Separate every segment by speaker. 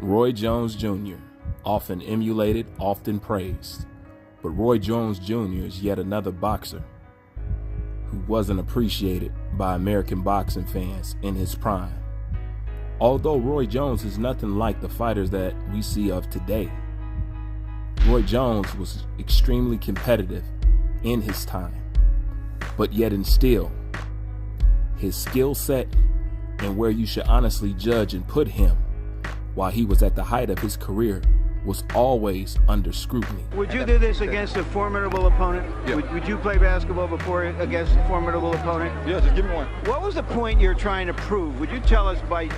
Speaker 1: Roy Jones Jr., often emulated, often praised. But Roy Jones Jr. is yet another boxer who wasn't appreciated by American boxing fans in his prime. Although Roy Jones is nothing like the fighters that we see of today, Roy Jones was extremely competitive in his time, but yet and still, his skill set and where you should honestly judge and put him while he was at the height of his career was always under scrutiny.
Speaker 2: Would you do this against a formidable opponent?
Speaker 3: Yeah.
Speaker 2: Would you play basketball before against a formidable opponent?
Speaker 3: Yeah, just give me one.
Speaker 2: What was the point you're trying to prove? Would you tell us by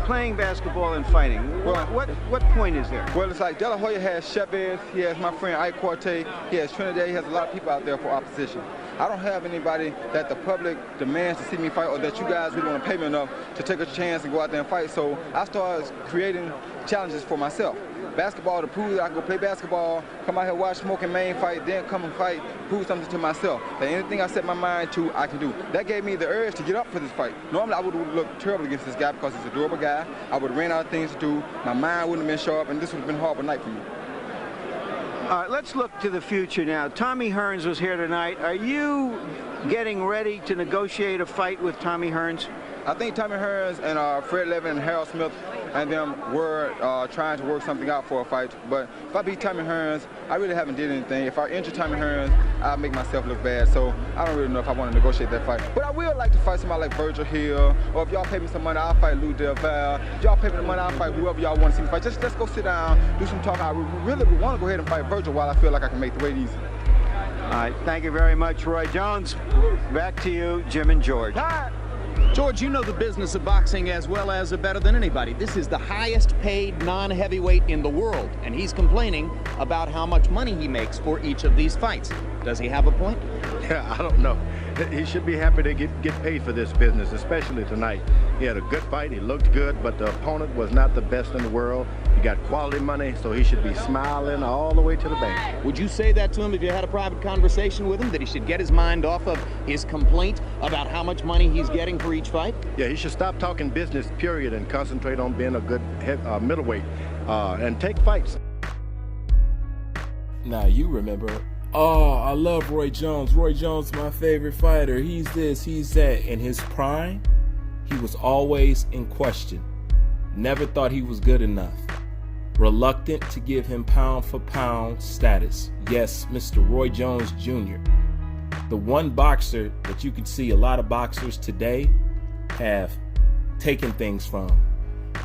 Speaker 2: playing basketball and fighting?
Speaker 3: Well,
Speaker 2: what point is there?
Speaker 3: Well, it's like De La Hoya has Chavez, he has my friend Ike Quartet, he has Trinidad, he has a lot of people out there for opposition. I don't have anybody that the public demands to see me fight or that you guys really want to pay me enough to take a chance and go out there and fight. So I started creating challenges for myself. Basketball to prove that I can go play basketball, come out here, watch Smoking Main fight, then come and fight, prove something to myself. That anything I set my mind to, I can do. That gave me the urge to get up for this fight. Normally I would look terrible against this guy because he's a durable guy. I would have ran out of things to do. My mind wouldn't have been sharp, and this would have been a horrible night for me.
Speaker 2: All right, let's look to the future now. Tommy Hearns was here tonight. Are you getting ready to negotiate a fight with Tommy Hearns?
Speaker 3: I think Tommy Hearns and Fred Levin and Harold Smith and them were trying to work something out for a fight. But if I beat Tommy Hearns, I really haven't did anything. If I injure Tommy Hearns, I'll make myself look bad. So I don't really know if I want to negotiate that fight. But I will like to fight somebody like Virgil Hill, or if y'all pay me some money, I'll fight Lou Del Valle. If y'all pay me the money, I'll fight whoever y'all want to see me fight. Just let's go sit down, do some talking. I really want to go ahead and fight Virgil while I feel like I can make the weight easy.
Speaker 2: All right, thank you very much, Roy Jones. Back to you, Jim and George.
Speaker 4: George, you know the business of boxing as well as or better than anybody. This is the highest paid non-heavyweight in the world, and he's complaining about how much money he makes for each of these fights. Does he have a point?
Speaker 5: Yeah, I don't know. He should be happy to get paid for this business, especially tonight. He had a good fight, he looked good, but the opponent was not the best in the world. He got quality money, so he should be smiling all the way to the bank.
Speaker 4: Would you say that to him if you had a private conversation with him, that he should get his mind off of his complaint about how much money he's getting for each fight?
Speaker 5: Yeah, he should stop talking business, period, and concentrate on being a good middleweight and take fights.
Speaker 1: Now you remember, oh, I love Roy Jones. Roy Jones, my favorite fighter. He's this, he's that. In his prime, he was always in question. Never thought he was good enough. Reluctant to give him pound for pound status. Yes, Mr. Roy Jones Jr. The one boxer that you can see a lot of boxers today have taken things from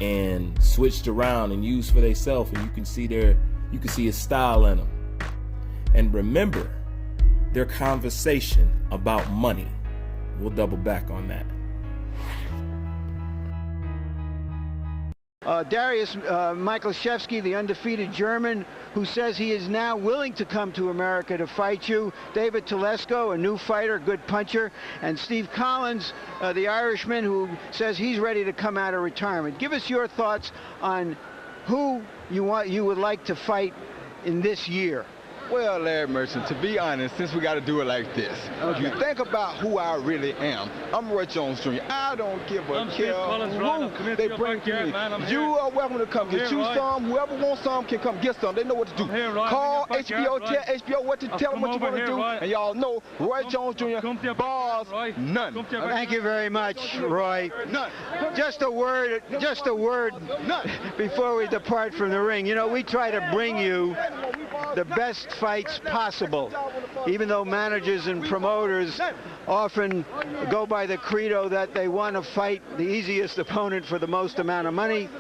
Speaker 1: and switched around and used for themselves, and you can see his style in them. And remember their conversation about money. We'll double back on that.
Speaker 2: Darius Michalczewski, the undefeated German, who says he is now willing to come to America to fight you. David Telesco, a new fighter, good puncher. And Steve Collins, the Irishman, who says he's ready to come out of retirement. Give us your thoughts on who you would like to fight in this year.
Speaker 6: Well, Larry Merchant, to be honest, since we got to do it like this, you think about who I really am. I'm Roy Jones Jr. I don't give a care who they bring to me. You are welcome to come get you some. Whoever wants some can come get some. They know what to do. Call HBO, tell HBO what to tell them what you want to do, and y'all know Roy Jones Jr. Bars none.
Speaker 2: Thank you very much, Roy.
Speaker 6: None.
Speaker 2: Just a word
Speaker 6: None.
Speaker 2: before we depart from the ring. You know, we try to bring you the best fights possible, even though managers and promoters often go by the credo that they want to fight the easiest opponent for the most amount of money.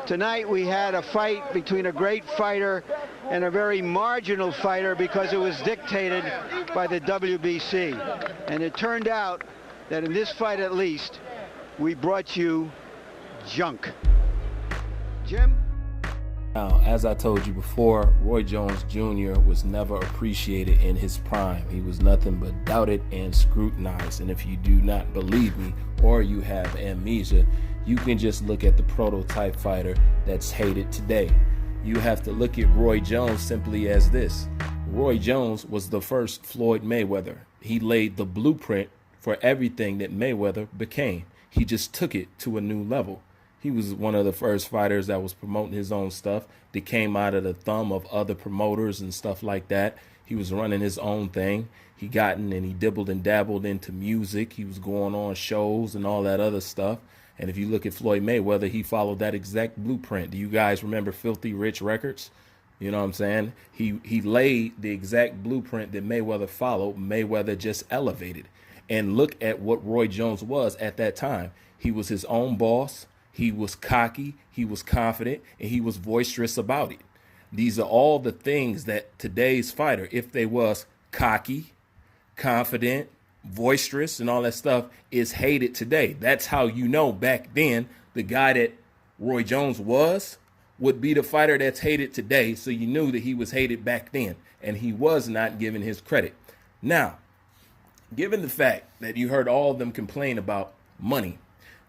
Speaker 2: Tonight we had a fight between a great fighter and a very marginal fighter because it was dictated by the WBC. And it turned out that in this fight at least, we brought you junk. Jim?
Speaker 1: Now, as I told you before, Roy Jones Jr. was never appreciated in his prime. He was nothing but doubted and scrutinized. And if you do not believe me or you have amnesia, you can just look at the prototype fighter that's hated today. You have to look at Roy Jones simply as this. Roy Jones was the first Floyd Mayweather. He laid the blueprint for everything that Mayweather became. He just took it to a new level. He was one of the first fighters that was promoting his own stuff that came out of the thumb of other promoters and stuff like that. He was running his own thing. He gotten and he dibbled and dabbled into music. He was going on shows and all that other stuff. And if you look at Floyd Mayweather, he followed that exact blueprint. Do you guys remember Filthy Rich Records? You know what I'm saying? He laid the exact blueprint that Mayweather followed. Mayweather just elevated. And look at what Roy Jones was at that time. He was his own boss. He was cocky. He was confident. And he was boisterous about it. These are all the things that today's fighter, if they was cocky, confident, boisterous, and all that stuff, is hated today. That's how you know back then the guy that Roy Jones was would be the fighter that's hated today. So you knew that he was hated back then, and he was not given his credit. Now, given the fact that you heard all of them complain about money,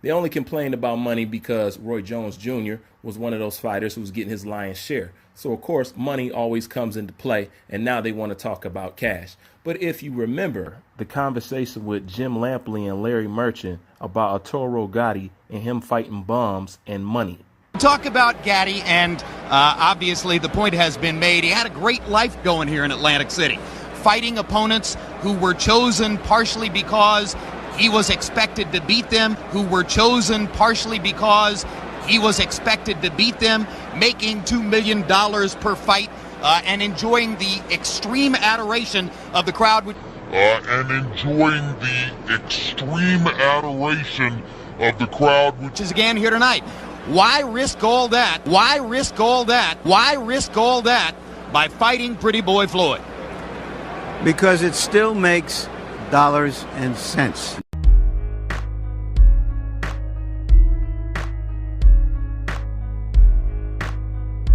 Speaker 1: they only complained about money because Roy Jones Jr. was one of those fighters who was getting his lion's share. So, of course, money always comes into play, and now they want to talk about cash. But if you remember the conversation with Jim Lampley and Larry Merchant about Arturo Gatti and him fighting bums and money.
Speaker 4: Talk about Gatti, and obviously the point has been made. He had a great life going here in Atlantic City, fighting opponents who were chosen partially because he was expected to beat them, making $2 million per fight, and enjoying the extreme adoration of the crowd. Which is again here tonight. Why risk all that? By fighting Pretty Boy Floyd?
Speaker 2: Because it still makes dollars and cents.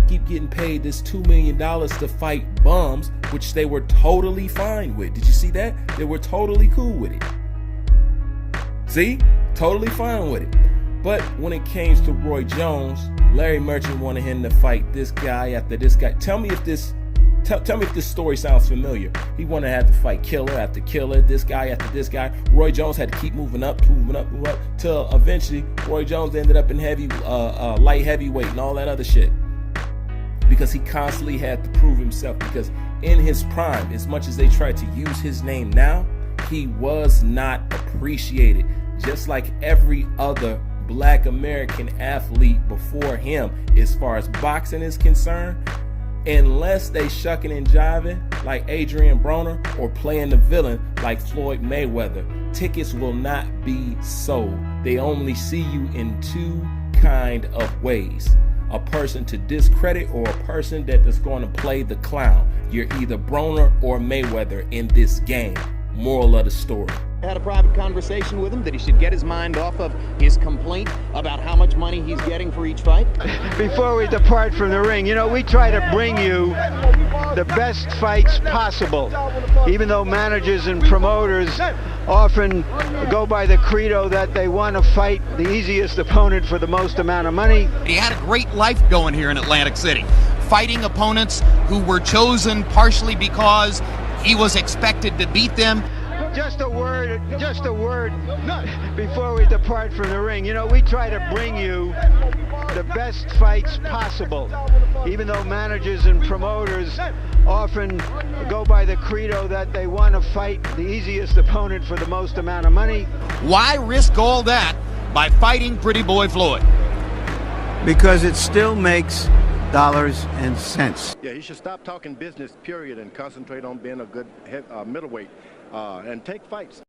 Speaker 1: Keep getting paid this $2 million to fight bums, which they were totally fine with. Did you see that? They were totally cool with it. See? Totally fine with it. But when it came to Roy Jones, Larry Merchant wanted him to fight this guy after this guy. Tell me if this story sounds familiar. He wanted to have to fight killer after killer, this guy after this guy. Roy Jones had to keep moving up, till eventually Roy Jones ended up in light heavyweight and all that other shit. Because he constantly had to prove himself. Because in his prime, as much as they tried to use his name now, he was not appreciated. Just like every other Black American athlete before him, as far as boxing is concerned, unless they shucking and jiving like Adrian Broner or playing the villain like Floyd Mayweather, tickets will not be sold. They only see you in two kind of ways. A person to discredit or a person that is going to play the clown. You're either Broner or Mayweather in this game. Moral of the story.
Speaker 4: I had a private conversation with him that he should get his mind off of his complaint about how much money he's getting for each fight.
Speaker 2: Before we depart from the ring, you know, we try to bring you the best fights possible, even though managers and promoters often go by the credo that they want to fight the easiest opponent for the most amount of money.
Speaker 4: He had a great life going here in Atlantic City, fighting opponents who were chosen partially because he was expected to beat them.
Speaker 2: Just a word before we depart from the ring. You know, we try to bring you the best fights possible, even though managers and promoters often go by the credo that they want to fight the easiest opponent for the most amount of money.
Speaker 4: Why risk all that by fighting Pretty Boy Floyd?
Speaker 2: Because it still makes dollars and cents.
Speaker 5: Yeah, he should stop talking business, period, and concentrate on being a good middleweight and take fights.